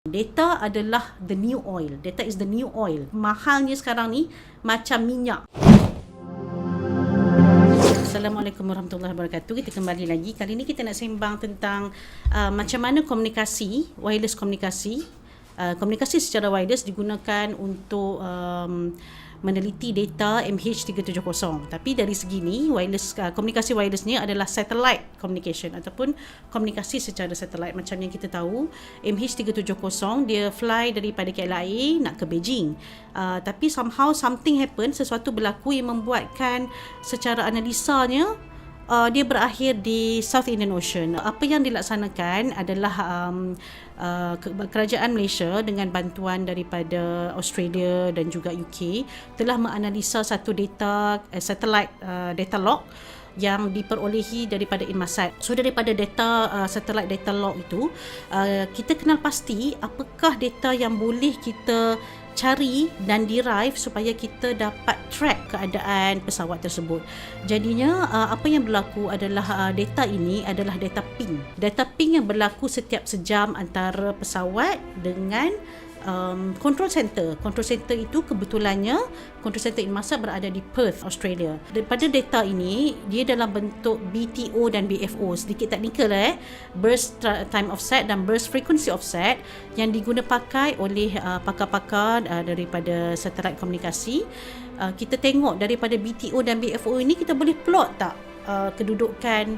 Data adalah the new oil. Data is the new oil. Mahalnya sekarang ni macam minyak. Assalamualaikum warahmatullahi wabarakatuh. Kita kembali lagi. Kali ni kita nak sembang tentang macam mana komunikasi, wireless komunikasi. Komunikasi secara wireless digunakan untuk meneliti data MH370. Tapi dari segi ni, wireless, komunikasi wireless ni adalah satellite communication ataupun komunikasi secara satellite. Macam yang kita tahu, MH370 dia fly daripada KLIA nak ke Beijing. Tapi somehow something happen, sesuatu berlaku yang membuatkan secara analisanya dia berakhir di South Indian Ocean. Apa yang dilaksanakan adalah kerajaan Malaysia dengan bantuan daripada Australia dan juga UK telah menganalisa satu data satellite data log yang diperolehi daripada Inmarsat. So daripada data satellite data log itu, kita kenal pasti apakah data yang boleh kita cari dan derive supaya kita dapat track keadaan pesawat tersebut. Jadinya apa yang berlaku adalah data ini adalah data ping. Data ping yang berlaku setiap sejam antara pesawat dengan control center. Control center itu kebetulannya control center Inmarsat berada di Perth, Australia. Daripada data ini, dia dalam bentuk BTO dan BFO, sedikit teknikal burst time offset dan burst frequency offset yang diguna pakai oleh pakar-pakar daripada satelit komunikasi. Kita tengok daripada BTO dan BFO ini, kita boleh plot tak kedudukan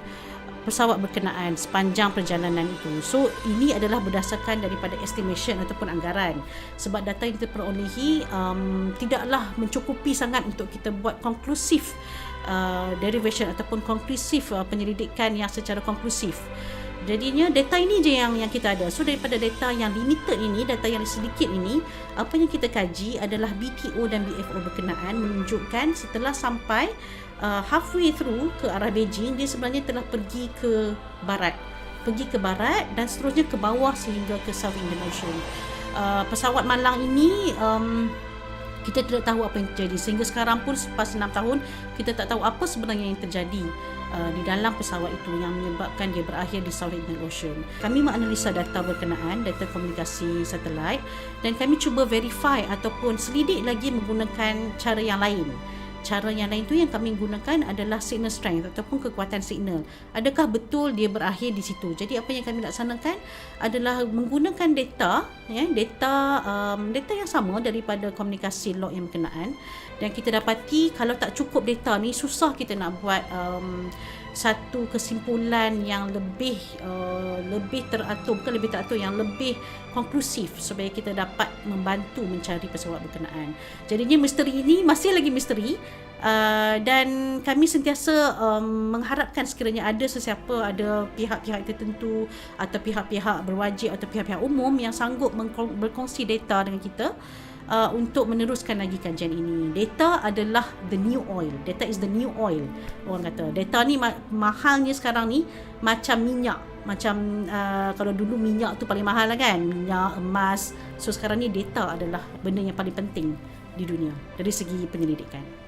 pesawat berkenaan sepanjang perjalanan itu. So ini adalah berdasarkan daripada estimation ataupun anggaran, sebab data yang kita perolehi tidaklah mencukupi sangat untuk kita buat konklusif derivation ataupun konklusif penyelidikan yang secara konklusif. Jadinya data ini je yang kita ada. So daripada data yang limited ini, data yang sedikit ini, apa yang kita kaji adalah BTO dan BFO berkenaan menunjukkan setelah sampai halfway through ke arah Beijing, dia sebenarnya telah pergi ke barat dan seterusnya ke bawah sehingga ke South Indian Ocean. Pesawat malang ini kita tidak tahu apa yang terjadi sehingga sekarang pun selepas 6 tahun kita tak tahu apa sebenarnya yang terjadi di dalam pesawat itu yang menyebabkan dia berakhir di South Indian Ocean. Kami menganalisa data berkenaan, data komunikasi satelit, dan kami cuba verify ataupun selidik lagi menggunakan cara yang lain. Cara yang lain tu yang kami gunakan adalah signal strength ataupun kekuatan signal. Adakah betul dia berakhir di situ? Jadi apa yang kami laksanakan adalah menggunakan data yang sama daripada komunikasi log yang berkenaan, dan kita dapati kalau tak cukup data ni, susah kita nak buat satu kesimpulan yang lebih teratur, bukan lebih teratur, yang lebih konklusif supaya kita dapat membantu mencari pesawat berkenaan. Jadinya misteri ini masih lagi misteri, dan kami sentiasa mengharapkan sekiranya ada sesiapa, ada pihak-pihak tertentu atau pihak-pihak berwajib atau pihak-pihak umum yang sanggup berkongsi data dengan kita untuk meneruskan lagi kajian ini. Data adalah the new oil. Data is the new oil. Orang kata data ni mahalnya sekarang ni macam minyak. Macam kalau dulu minyak tu paling mahal lah kan, minyak, emas. So sekarang ni data adalah benda yang paling penting di dunia dari segi penyelidikan.